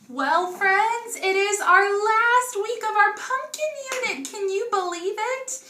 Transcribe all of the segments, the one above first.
Well, friends, it is our last week of our pumpkin unit. Can you believe it?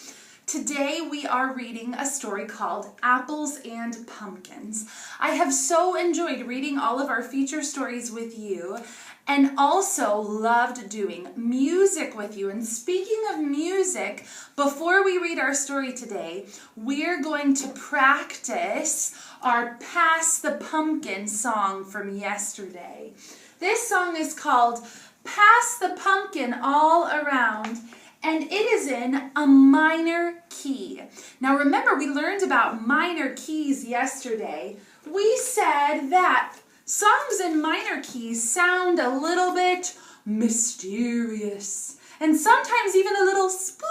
Today we are reading a story called Apples and Pumpkins. I have so enjoyed reading all of our feature stories with you and also loved doing music with you. And speaking of music, before we read our story today, we're going to practice our Pass the Pumpkin song from yesterday. This song is called Pass the Pumpkin All Around, and it is in a minor key. Now remember, we learned about minor keys yesterday. We said that songs in minor keys sound a little bit mysterious, and sometimes even a little spooky,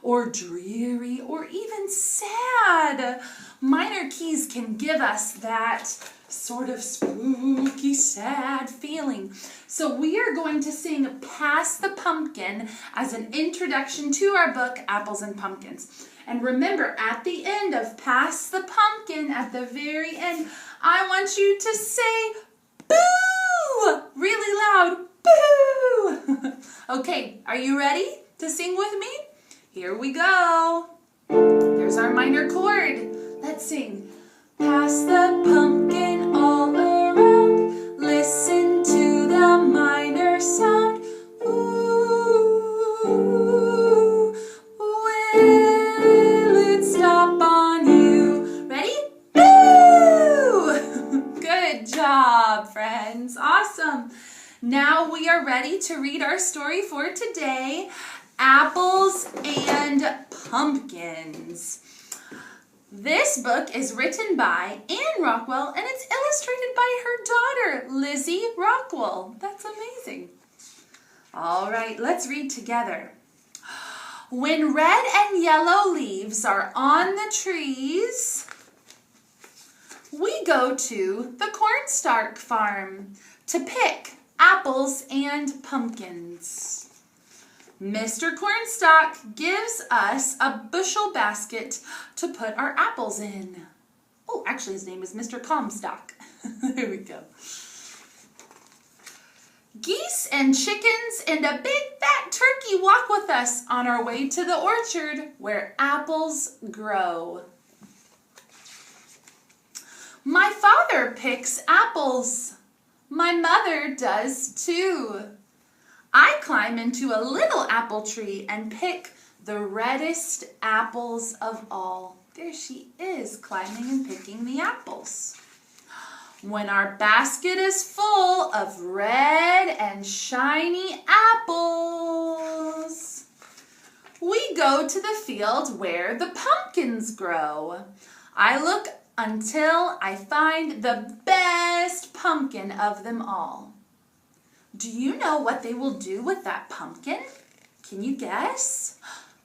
or dreary, or even sad. Minor keys can give us that sort of spooky, sad feeling. So we are going to sing Pass the Pumpkin as an introduction to our book, Apples and Pumpkins. And remember, at the end of Pass the Pumpkin, at the very end, I want you to say, boo! Really loud, boo! Okay, are you ready to sing with me? Here we go. There's our minor chord. Let's sing. Pass the pumpkin all around, listen to the minor sound. Ooh, will it stop on you? Ready? Boo! Good job, friends. Awesome. Now we are ready to read our story for today, Apples and Pumpkins. This book is written by Anne Rockwell, and it's illustrated by her daughter, Lizzie Rockwell. That's amazing. All right, let's read together. When red and yellow leaves are on the trees, we go to the cornstalk farm to pick apples and pumpkins. Mr. Cornstalk gives us a bushel basket to put our apples in. Oh, actually his name is Mr. Comstock. There we go. Geese and chickens and a big fat turkey walk with us on our way to the orchard where apples grow. My father picks apples. My mother does too. I climb into a little apple tree and pick the reddest apples of all. There she is, climbing and picking the apples. When our basket is full of red and shiny apples, we go to the field where the pumpkins grow. I look until I find the best pumpkin of them all. Do you know what they will do with that pumpkin? Can you guess?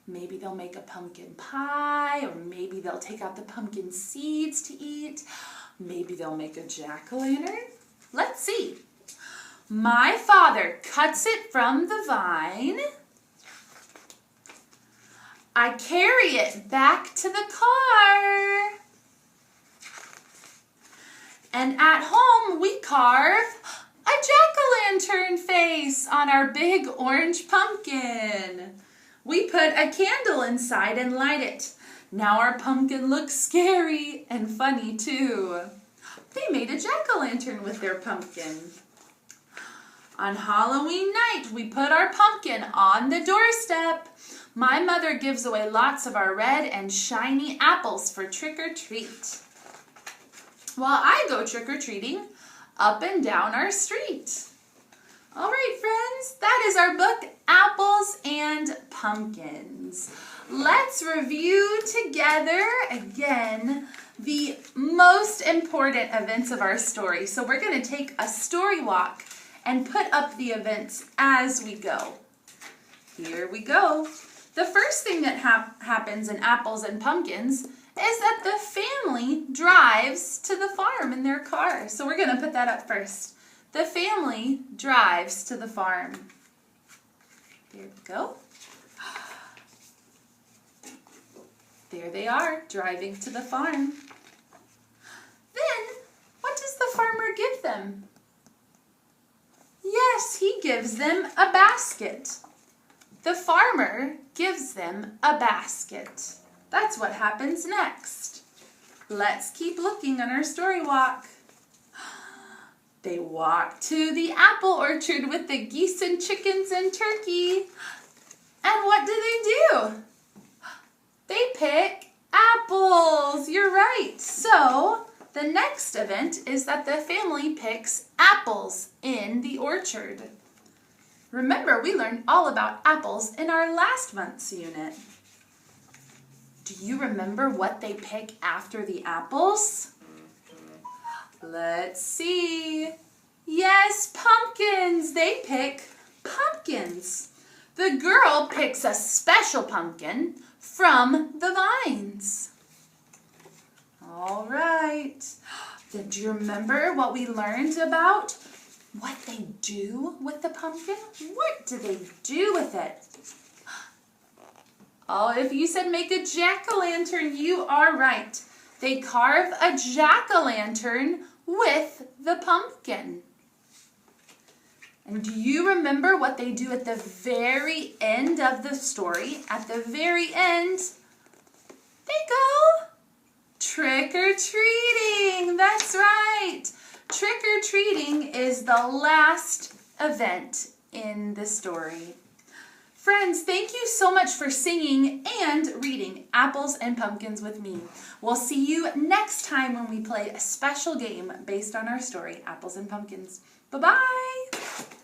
Maybe they'll make a pumpkin pie, or maybe they'll take out the pumpkin seeds to eat. Maybe they'll make a jack-o'-lantern. Let's see. My father cuts it from the vine. I carry it back to the car. And at home we carve a jack-o'-lantern face on our big orange pumpkin. We put a candle inside and light it. Now our pumpkin looks scary and funny too. They made a jack-o'-lantern with their pumpkin. On Halloween night, we put our pumpkin on the doorstep. My mother gives away lots of our red and shiny apples for trick-or-treat, while I go trick-or-treating up and down our street. All right, friends, that is our book, Apples and Pumpkins. Let's review together again the most important events of our story. So we're going to take a story walk and put up the events as we go. Here we go. The first thing that happens in Apples and Pumpkins is that the family drives to the farm in their car. So we're going to put that up first. The family drives to the farm. There we go. There they are, driving to the farm. Then, what does the farmer give them? Yes, he gives them a basket. The farmer gives them a basket. That's what happens next. Let's keep looking on our story walk. They walk to the apple orchard with the geese and chickens and turkey. And what do? They pick apples. You're right. So the next event is that the family picks apples in the orchard. Remember, we learned all about apples in our last month's unit. Do you remember what they pick after the apples? Let's see. Yes, pumpkins. They pick pumpkins. The girl picks a special pumpkin from the vines. All right. Then do you remember what we learned about what they do with the pumpkin? What do they do with it? Oh, if you said make a jack-o'-lantern, you are right. They carve a jack-o'-lantern with the pumpkin. And do you remember what they do at the very end of the story? At the very end, they go trick-or-treating. That's right. Trick-or-treating is the last event in the story. Friends, thank you so much for singing and reading Apples and Pumpkins with me. We'll see you next time when we play a special game based on our story, Apples and Pumpkins. Bye-bye.